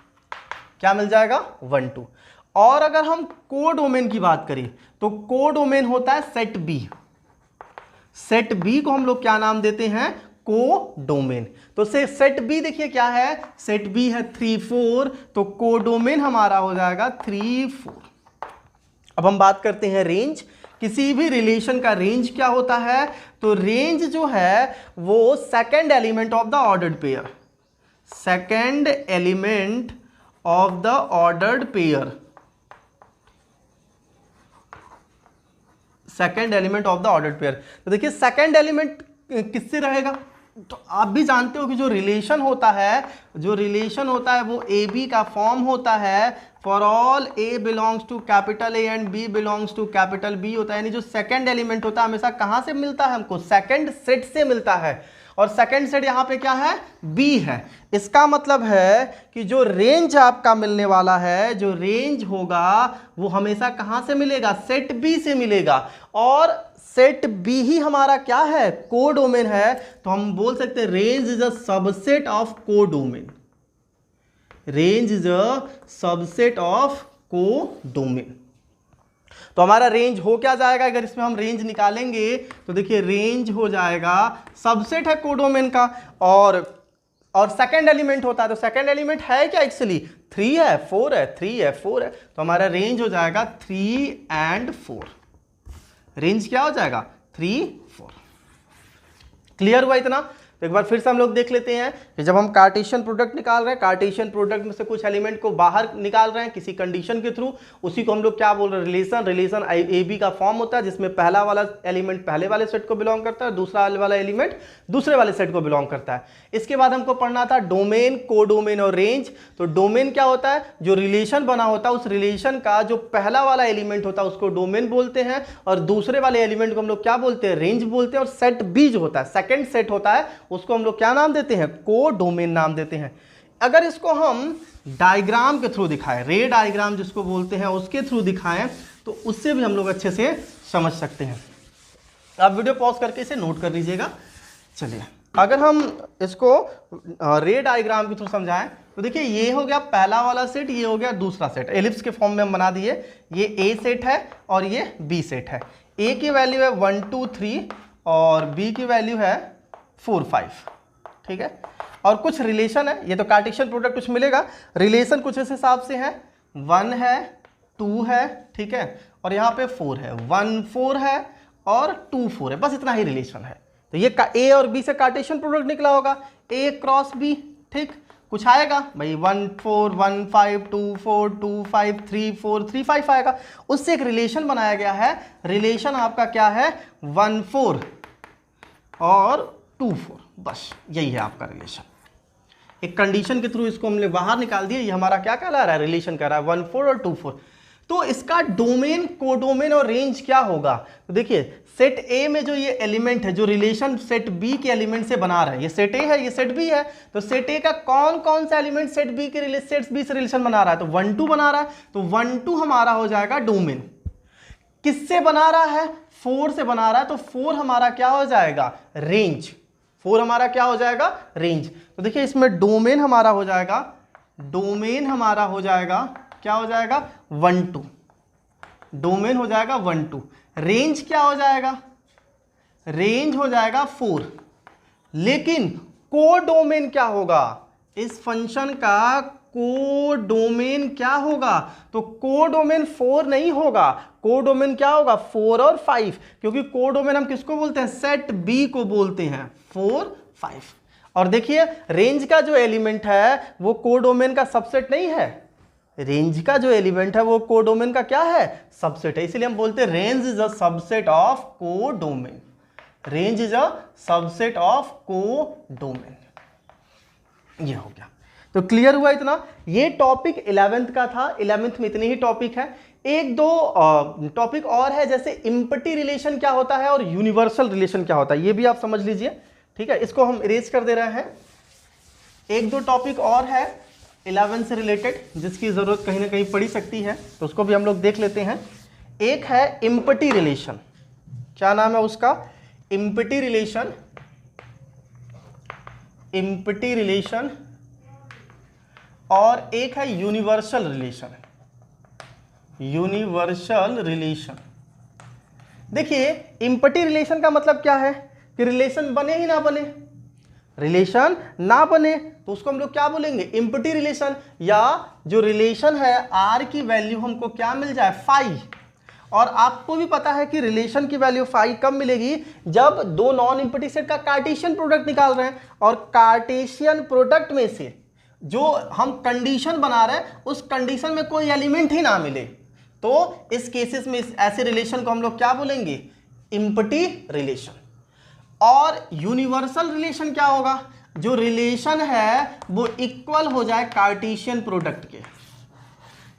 क्या मिल जाएगा, 1 2। और अगर हम कोडोमेन की बात करें, तो कोडोमेन होता है सेट बी। सेट बी को हम लोग क्या नाम देते हैं, कोडोमेन। तो सेट बी देखिए क्या है, सेट बी है 3 4, तो कोडोमेन हमारा हो जाएगा 3 4। अब हम बात करते हैं रेंज। किसी भी रिलेशन का रेंज क्या होता है, तो रेंज जो है वो second element of the ordered pair, second element of the ordered pair, second element of the ordered pair. तो देखिए सेकेंड एलिमेंट किससे रहेगा, तो आप भी जानते हो कि जो रिलेशन होता है, जो रिलेशन होता है वो ए बी का फॉर्म होता है, for all A belongs to capital A and B belongs to capital B होता है। यानी जो सेकेंड एलिमेंट होता है हमेशा कहां से मिलता है, हमको सेकेंड सेट से मिलता है, और सेकेंड सेट यहां पे क्या है, बी है। इसका मतलब है कि जो रेंज आपका मिलने वाला है, जो रेंज होगा वो हमेशा कहां से मिलेगा, सेट बी से मिलेगा। और सेट बी ही हमारा क्या है, कोडोमेन है, तो हम बोल सकते हैं range is a subset of codomain. Range is a subset of codomain. तो हमारा रेंज हो क्या जाएगा, अगर इसमें हम रेंज निकालेंगे तो देखिए रेंज हो जाएगा, सबसेट है कोडोमेन का, और सेकंड एलिमेंट होता है, तो सेकंड एलिमेंट है क्या, एक्चुअली 3 है 4 है, 3 है 4 है, तो हमारा रेंज हो जाएगा 3 and 4। रेंज क्या हो जाएगा, 3 4। क्लियर हुआ इतना। तो एक बार फिर से हम लोग देख लेते हैं कि जब हम कार्टेशियन प्रोडक्ट निकाल रहे हैं, कार्टेशियन प्रोडक्ट में से कुछ एलिमेंट को बाहर निकाल रहे हैं किसी कंडीशन के थ्रू, उसी को हम लोग क्या बोल रहे हैं, रिलेशन। रिलेशन ए बी का फॉर्म होता है जिसमें पहला वाला एलिमेंट पहले वाले सेट को बिलोंग करता है, दूसरा वाला एलिमेंट दूसरे वाले सेट को बिलोंग करता है। इसके बाद हमको पढ़ना था डोमेन, कोडोमेन और रेंज। तो डोमेन क्या होता है, जो रिलेशन बना होता है उस रिलेशन का जो पहला वाला एलिमेंट होता है उसको डोमेन बोलते हैं, और दूसरे वाले एलिमेंट को हम लोग क्या बोलते हैं, रेंज बोलते हैं। और सेट बी जो होता है, सेकंड सेट होता है, उसको हम लोग क्या नाम देते हैं, कोडोमेन नाम देते हैं। अगर इसको हम डायग्राम के थ्रू दिखाएं, रे डायग्राम जिसको बोलते हैं उसके थ्रू दिखाएं, तो उससे भी हम लोग अच्छे से समझ सकते हैं। आप वीडियो पॉज करके इसे नोट कर लीजिएगा। चलिए अगर हम इसको रे डायग्राम के थ्रू समझाएं तो देखिए ये हो गया पहला वाला सेट, ये हो गया दूसरा सेट, एलिप्स के फॉर्म में हम बना दिए। ये ए सेट है और ये बी सेट है। ए की वैल्यू है 1 2 3 और बी की वैल्यू है 4 5, ठीक है। और कुछ रिलेशन है, ये तो कार्टेशियन प्रोडक्ट कुछ मिलेगा, रिलेशन कुछ इस हिसाब से है, 1 है 2 है, ठीक है, और यहाँ पे 4 है, 1 4 है और 2 4 है, बस इतना ही रिलेशन है। तो ये ए और बी से कार्टेशियन प्रोडक्ट निकला होगा, ए क्रॉस बी, ठीक। कुछ आएगा भाई 1 4 1 5 2 4 2 5 3 4 3 5 आएगा, उससे एक रिलेशन बनाया गया है। रिलेशन आपका क्या है, 1 4 और 2 4, बस यही है आपका रिलेशन। एक कंडीशन के थ्रू इसको हमने बाहर निकाल दिया, ये हमारा क्या कहला रहा है, रिलेशन कह रहा है 1 4 और 2 4। तो इसका डोमेन, कोडोमेन और रेंज क्या होगा, तो देखिए सेट ए में जो ये एलिमेंट है, जो रिलेशन सेट बी के एलिमेंट से बना रहा है, ये सेट ए है, ये सेट बी है, तो सेट ए का कौन कौन सा एलिमेंट सेट बी के सेट बी से रिलेशन बना रहा है, तो 1 2 बना रहा है, तो 1 2 हमारा हो जाएगा डोमेन। किससे बना रहा है, 4 से बना रहा है, तो 4 हमारा क्या हो जाएगा, रेंज। 4 हमारा क्या हो जाएगा, रेंज। तो देखिए इसमें डोमेन हमारा हो जाएगा, डोमेन हमारा हो जाएगा क्या हो जाएगा, 1 2, डोमेन हो जाएगा 1 2। रेंज क्या हो जाएगा, रेंज हो जाएगा 4। लेकिन कोडोमेन क्या होगा, इस फंक्शन का कोडोमेन क्या होगा, तो कोडोमेन 4 नहीं होगा, कोडोमेन क्या होगा, 4 और 5, क्योंकि कोडोमेन हम किसको बोलते हैं, सेट बी को बोलते हैं, 4 5। और देखिए रेंज का जो एलिमेंट है वो कोडोमेन का सबसेट नहीं है, रेंज का जो एलिमेंट है वो कोडोमेन का क्या है, सबसेट है, इसलिए हम बोलते हैं range is a subset of codomain. Range is a subset of codomain. ये हो गया, तो क्लियर हुआ इतना। ये टॉपिक 11th का था, 11th में इतने ही टॉपिक है। एक दो टॉपिक और है, जैसे इम्पटी रिलेशन क्या होता है और यूनिवर्सल रिलेशन क्या होता है, ये भी आप समझ लीजिए, ठीक है। इसको हम इरेज कर दे रहे हैं। एक दो टॉपिक और है 11 से रिलेटेड जिसकी जरूरत कहीं ना कहीं पड़ी सकती है, तो उसको भी हम लोग देख लेते हैं। एक है इम्पटी रिलेशन, क्या नाम है उसका, इम्पटी रिलेशन। इम्पटी रिलेशन और एक है यूनिवर्सल रिलेशन। यूनिवर्सल रिलेशन, देखिए इम्पटी रिलेशन का मतलब क्या है कि रिलेशन बने ही ना बने, रिलेशन ना बने तो उसको हम लोग क्या बोलेंगे, इम्पटी रिलेशन। या जो रिलेशन है आर की वैल्यू हमको क्या मिल जाए, फाई। और आपको भी पता है कि रिलेशन की वैल्यू फाई कब मिलेगी, जब दो नॉन इम्पटी सेट का कार्टेशियन प्रोडक्ट निकाल रहे हैं और कार्टेशियन प्रोडक्ट में से जो हम कंडीशन बना रहे हैं उस कंडीशन में कोई एलिमेंट ही ना मिले, तो इस केसेस में ऐसे रिलेशन को हम लोग क्या बोलेंगे, इम्पटी रिलेशन। और यूनिवर्सल रिलेशन क्या होगा, जो रिलेशन है वो इक्वल हो जाए कार्टेशियन प्रोडक्ट के।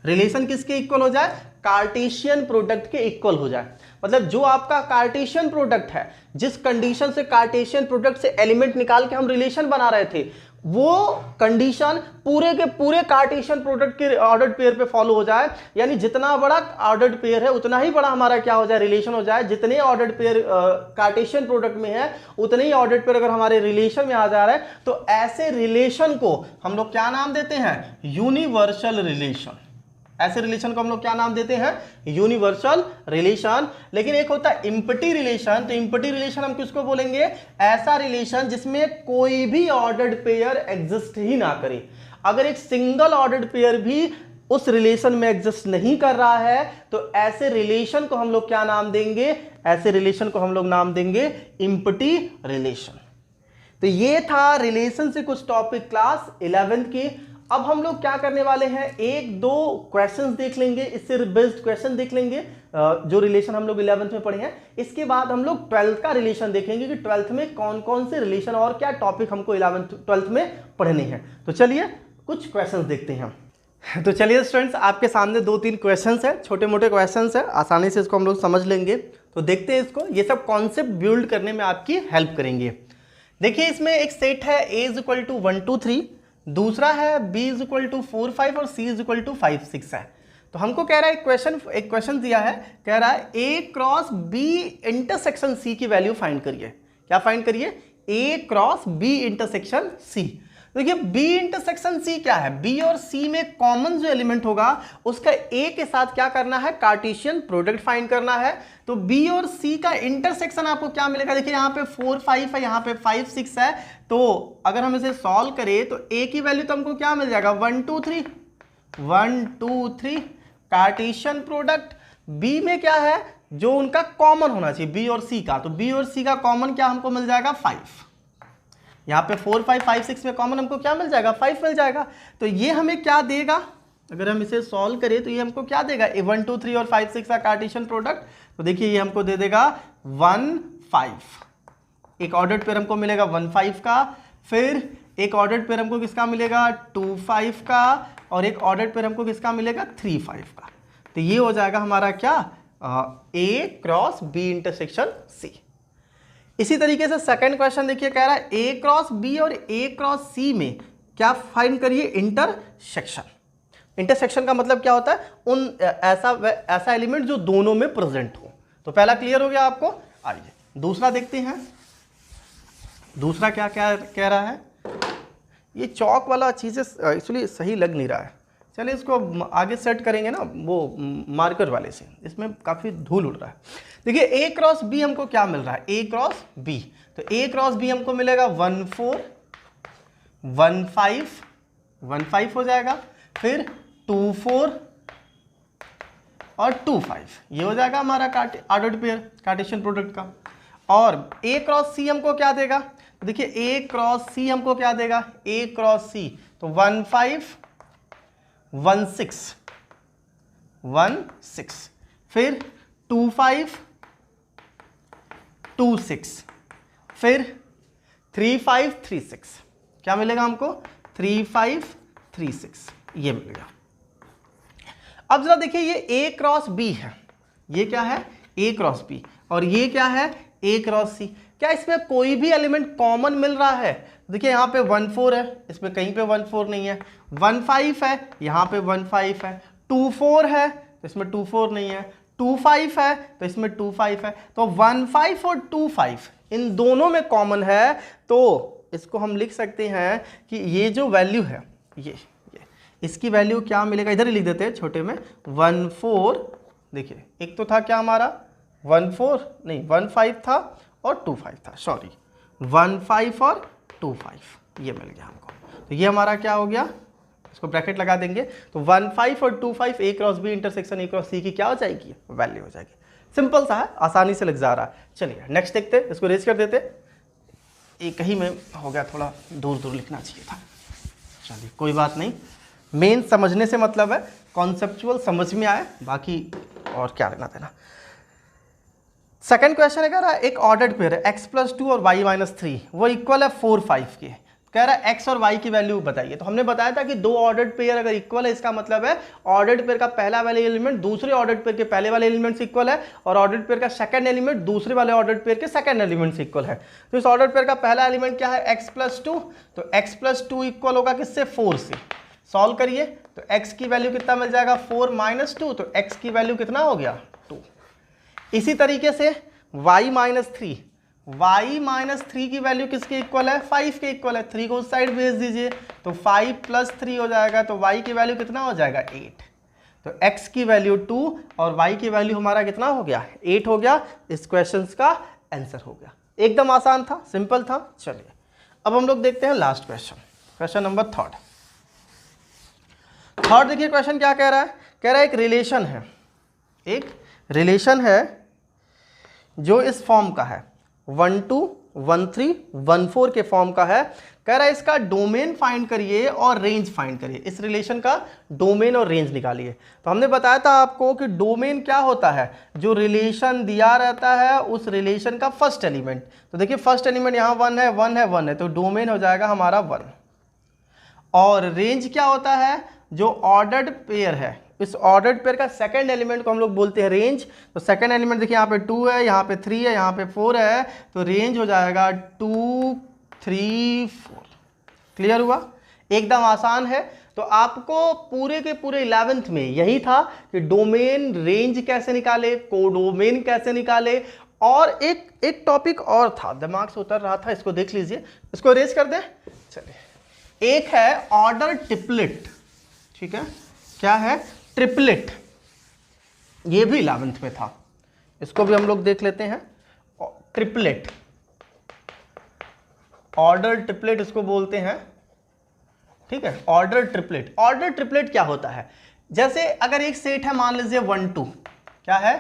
रिलेशन किसके इक्वल हो जाए, कार्टेशियन प्रोडक्ट के इक्वल हो जाए। मतलब जो आपका कार्टेशियन प्रोडक्ट है, जिस कंडीशन से कार्टेशियन प्रोडक्ट से एलिमेंट निकाल के हम रिलेशन बना रहे थे, वो कंडीशन पूरे के पूरे कार्टेशियन प्रोडक्ट के ऑर्डर्ड पेयर पे फॉलो हो जाए, यानी जितना बड़ा ऑर्डर्ड पेयर है उतना ही बड़ा हमारा क्या हो जाए, रिलेशन हो जाए। जितने ऑर्डर्ड पेयर कार्टेशियन प्रोडक्ट में है उतने ही ऑर्डर्ड पेयर अगर हमारे रिलेशन में आ जा रहा है, तो ऐसे रिलेशन को हम लोग क्या नाम देते हैं, यूनिवर्सल रिलेशन। ऐसे रिलेशन को हम लोग क्या नाम देते हैं, यूनिवर्सल रिलेशन। लेकिन एक होता है इम्पटी रिलेशन, तो इम्पटी रिलेशन हम किसको बोलेंगे, ऐसा रिलेशन जिसमें कोई भी ऑर्डर्ड पेयर एग्जिस्ट ही ना करे। अगर एक सिंगल ऑर्डर्ड पेयर भी उस रिलेशन में एग्जिस्ट नहीं कर रहा है, तो ऐसे रिलेशन को हम लोग क्या नाम देंगे, ऐसे रिलेशन को हम लोग नाम देंगे इम्पटी रिलेशन। तो ये था रिलेशन से कुछ टॉपिक क्लास 11th की। अब हम लोग क्या करने वाले हैं, एक दो क्वेश्चंस देख लेंगे, इससे बेस्ड क्वेश्चन देख लेंगे जो रिलेशन हम लोग 11th में पढ़े हैं। इसके बाद हम लोग 12th का रिलेशन देखेंगे कि 12th में कौन कौन से रिलेशन और क्या टॉपिक हमको 12th में पढ़ने हैं। तो चलिए कुछ क्वेश्चंस देखते हैं। तो चलिए स्टूडेंट्स, आपके सामने 2-3 क्वेश्चंस है, छोटे मोटे क्वेश्चंस है, आसानी से इसको हम लोग समझ लेंगे। तो देखते हैं इसको, ये सब कॉन्सेप्ट बिल्ड करने में आपकी हेल्प करेंगे। देखिए इसमें एक सेट है A = 1 2 3, दूसरा है B = 4 5 और C = 5 6 है। तो हमको कह रहा है एक क्वेश्चन दिया है, कह रहा है A cross B intersection C की वैल्यू फाइंड करिए। क्या फाइंड करिए, A cross B intersection C। देखिए B इंटरसेक्शन C क्या है, B और C में कॉमन जो एलिमेंट होगा उसका A के साथ क्या करना है, कार्टेशियन प्रोडक्ट फाइंड करना है। तो B और C का इंटरसेक्शन आपको क्या मिलेगा, देखिए यहाँ पे 4 5 है, यहाँ पे 5 6 है। तो अगर हम इसे सॉल्व करें तो A की वैल्यू तो हमको क्या मिल जाएगा, 1 2 3 1 2 3 कार्टेशियन प्रोडक्ट। B में क्या है जो उनका कॉमन होना चाहिए B और C का, तो B और C का कॉमन क्या हमको मिल जाएगा, 5। यहाँ पे 4 5 5 6 में कॉमन हमको क्या मिल जाएगा, 5 मिल जाएगा। तो ये हमें क्या देगा, अगर हम इसे सॉल्व करें तो ये हमको क्या देगा, 1 2 3 और 5 6 का कार्टेशियन प्रोडक्ट। तो देखिए ये हमको दे देगा 1 5, एक ऑर्डर्ड पेयर हमको मिलेगा 1 5 का, फिर एक ऑर्डर्ड पेयर हमको किसका मिलेगा, 2 5 का, और एक ऑर्डर्ड पेयर हमको किसका मिलेगा, 3 5 का। तो ये हो जाएगा हमारा क्या, A cross B intersection C। इसी तरीके से सेकंड क्वेश्चन देखिए, कह रहा है A क्रॉस B और A क्रॉस C में क्या फाइंड करिए, इंटरसेक्शन। इंटरसेक्शन का मतलब क्या होता है, उन ऐसा एलिमेंट जो दोनों में प्रेजेंट हो। तो पहला क्लियर हो गया आपको। आइए दूसरा देखते हैं, दूसरा क्या क्या कह रहा है। ये चौक वाला चीज़ें एक्चुअली सही लग नहीं रहा है, चलिए इसको आगे सेट करेंगे ना वो मार्कर वाले से, इसमें काफ़ी धूल उड़ रहा है। देखिए A क्रॉस B हमको क्या मिल रहा है, A क्रॉस B। तो A क्रॉस B हमको मिलेगा 1 4 1 5 1 5 हो जाएगा, फिर 2 4 और 2 5, ये हो जाएगा हमारा ऑर्डर्ड पेयर कार्टेशियन प्रोडक्ट का। और A क्रॉस C हमको क्या देगा, तो देखिए A क्रॉस C हमको क्या देगा, A क्रॉस C तो 1 5 1 6 1 6, फिर 2 5 2 6, फिर 3 5 3 6, क्या मिलेगा हमको, 3 5 3 6, ये मिलेगा। अब जरा देखिए ये A क्रॉस B है, ये क्या है, A क्रॉस B, और ये क्या है, A क्रॉस C। क्या इसमें कोई भी एलिमेंट कॉमन मिल रहा है, देखिए यहाँ पे 1 4 है, इसमें कहीं पे 1 4 नहीं है, 1 5 है, यहाँ पे 1 5 है, 2 4 है तो इसमें 2 4 नहीं है, 2 5 है तो इसमें 2 5 है। तो 1 5 और 2 5 इन दोनों में कॉमन है, तो इसको हम लिख सकते हैं कि ये जो वैल्यू है ये इसकी वैल्यू क्या मिलेगा, इधर ही लिख देते हैं छोटे में, 1 4, देखिए एक तो था क्या हमारा 1 4 नहीं 1 5 था और 2 5 था, सॉरी 1 5 और 2 5, ये मिल गया हमको। तो ये हमारा क्या हो गया, इसको ब्रैकेट लगा देंगे, तो 1 5 और 2 5 A cross B intersection A cross C की क्या हो जाएगी, वैल्यू हो जाएगी। सिंपल सा है, आसानी से लग जा रहा है। चलिए नेक्स्ट देखते हैं, इसको रेज कर देते, एक ही में हो गया, थोड़ा दूर दूर लिखना चाहिए था। चलिए कोई बात नहीं, मेन समझने से मतलब है, कॉन्सेप्चुअल समझ में आए, बाकी और क्या लेना देना। सेकंड क्वेश्चन है, कह रहा है एक ऑर्डर्ड पेयर है x + 2 और y - 3 वो इक्वल है 4 5 के। कह रहा है एक्स और वाई की वैल्यू बताइए। तो हमने बताया था कि दो ऑर्डर्ड पेयर अगर इक्वल है, इसका मतलब है ऑर्डर्ड पेयर का पहला वाले एलिमेंट दूसरे ऑर्डर्ड पेयर के पहले वाले एलिमेंट से इक्वल है, और ऑर्डर्ड पेयर का सेकंड एलिमेंट दूसरे वाले ऑर्डर्ड पेयर के सेकंड एलिमेंट से इक्वल है। तो इस ऑर्डर्ड पेयर का पहला एलिमेंट क्या है, x+2, तो x+2 इक्वल होगा किससे, 4 से। सॉल्व करिए तो x की वैल्यू कितना मिल जाएगा, 4 - 2, तो x की वैल्यू कितना हो गया, 2। इसी तरीके से y-3 की वैल्यू किसके इक्वल है, 5 के इक्वल है। 3 को उस साइड भेज दीजिए तो 5 + 3 हो जाएगा, तो y की वैल्यू कितना हो जाएगा, 8। तो x की वैल्यू 2 और y की वैल्यू हमारा कितना हो गया, 8 हो गया। इस क्वेश्चन का आंसर हो गया। एकदम आसान था, सिंपल था। चलिए अब हम लोग देखते हैं last question, question number third. देखिए क्वेश्चन क्या कह रहा है, कह रहा है एक रिलेशन है जो इस फॉर्म का है, 1 2 1 3 1 4 के फॉर्म का है। कह रहा है इसका डोमेन फाइंड करिए और रेंज फाइंड करिए। इस रिलेशन का डोमेन और रेंज निकालिए। तो हमने बताया था आपको कि डोमेन क्या होता है, जो रिलेशन दिया रहता है उस रिलेशन का फर्स्ट एलिमेंट। तो देखिए फर्स्ट एलिमेंट यहाँ 1 है 1 है 1 है, तो डोमेन हो जाएगा हमारा 1। और रेंज क्या होता है, जो ऑर्डर्ड पेयर है, इस ऑर्डर्ड पेयर का सेकंड एलिमेंट को हम लोग बोलते हैं रेंज। तो सेकंड एलिमेंट देखिए यहाँ पे 2 है, यहाँ पे 3 है, यहाँ पे 4 है, तो रेंज हो जाएगा 2 3 4। क्लियर हुआ, एकदम आसान है। तो आपको पूरे के पूरे 11th में यही था कि डोमेन रेंज कैसे निकाले, कोडोमेन कैसे निकाले, और एक टॉपिक और था दिमाग से उतर रहा था, इसको देख लीजिए, इसको रेज कर दें। चलिए एक है ऑर्डर ट्रिपलेट, ठीक है, क्या है, ट्रिपलेट, ये भी 11th में था, इसको भी हम लोग देख लेते हैं। ट्रिपलेट, ऑर्डर ट्रिपलेट इसको बोलते हैं, ठीक है। ऑर्डर ट्रिपलेट क्या होता है, जैसे अगर एक सेट है मान लीजिए 1 2, क्या है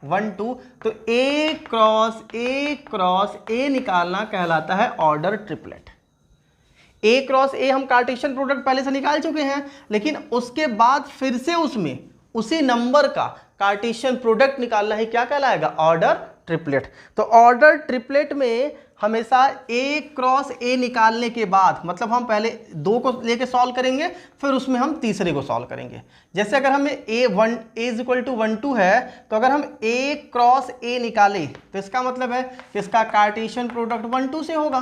1 2, तो A क्रॉस A निकालना कहलाता है order triplet. A cross A हम कार्टेशियन प्रोडक्ट पहले से निकाल चुके हैं, लेकिन उसके बाद फिर से उसमें उसी नंबर का कार्टेशियन प्रोडक्ट निकालना ही क्या कहलाएगा, ऑर्डर ट्रिपलेट। तो ऑर्डर ट्रिपलेट में हमेशा A क्रॉस A निकालने के बाद, मतलब हम पहले 2 को लेके सॉल्व करेंगे, फिर उसमें हम तीसरे को सॉल्व करेंगे। जैसे अगर हमें A = 1 2 है, तो अगर हम A क्रॉस A निकालें तो इसका मतलब है कि इसका कार्टेशियन प्रोडक्ट 1 2 से होगा,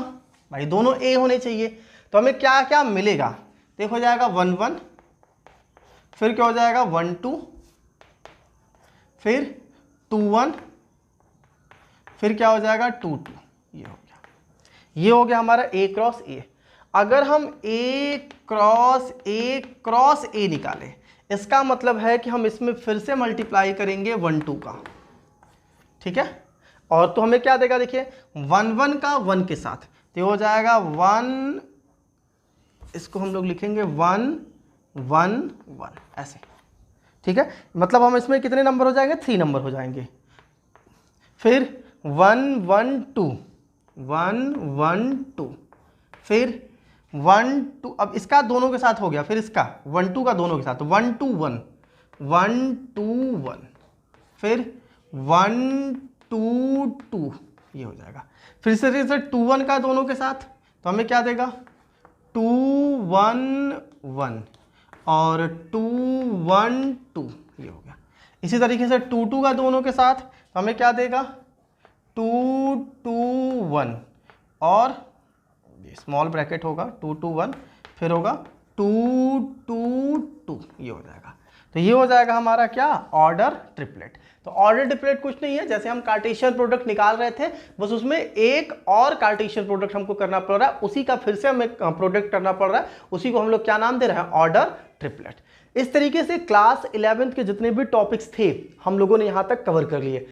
भाई दोनों A होने चाहिए। तो हमें क्या क्या मिलेगा, देखो जाएगा 1 1, फिर क्या हो जाएगा 1 2, फिर 2 1, फिर क्या हो जाएगा 2 2। ये हो गया हमारा A क्रॉस A। अगर हम A क्रॉस A निकालें, इसका मतलब है कि हम इसमें फिर से मल्टीप्लाई करेंगे 1 2 का, ठीक है। और तो हमें क्या देगा, देखिए 1 1 का 1 के साथ, तो हो जाएगा 1, इसको हम लोग लिखेंगे 1 1 1 ऐसे, ठीक है। मतलब हम इसमें कितने नंबर हो जाएंगे, 3 नंबर हो जाएंगे। फिर 1 1 2 1 1 2, फिर 1 2, अब इसका दोनों के साथ हो गया, फिर इसका 1 2 का दोनों के साथ 1 2 1 1 2 1, फिर 1 2 2, ये हो जाएगा। फिर से 2 1 का दोनों के साथ, तो हमें क्या देगा 2 1 1 और 2 1 2, ये हो गया। इसी तरीके से 2 2 का दोनों के साथ, तो हमें क्या देगा 2 2 1 और स्मॉल ब्रैकेट होगा 2 2 1, फिर होगा 2 2 2, ये हो जाएगा। तो ये हो जाएगा हमारा क्या, ऑर्डर ट्रिपलेट। तो ऑर्डर ट्रिपलेट कुछ नहीं है, जैसे हम कार्टेशियन प्रोडक्ट निकाल रहे थे, बस उसमें एक और कार्टेशियन प्रोडक्ट हमको करना पड़ रहा है, उसी का फिर से हमें प्रोडक्ट करना पड़ रहा है, उसी को हम लोग क्या नाम दे रहे हैं, ऑर्डर ट्रिपलेट। इस तरीके से क्लास 11th के जितने भी टॉपिक्स थे हम लोगों ने यहाँ तक कवर कर लिए।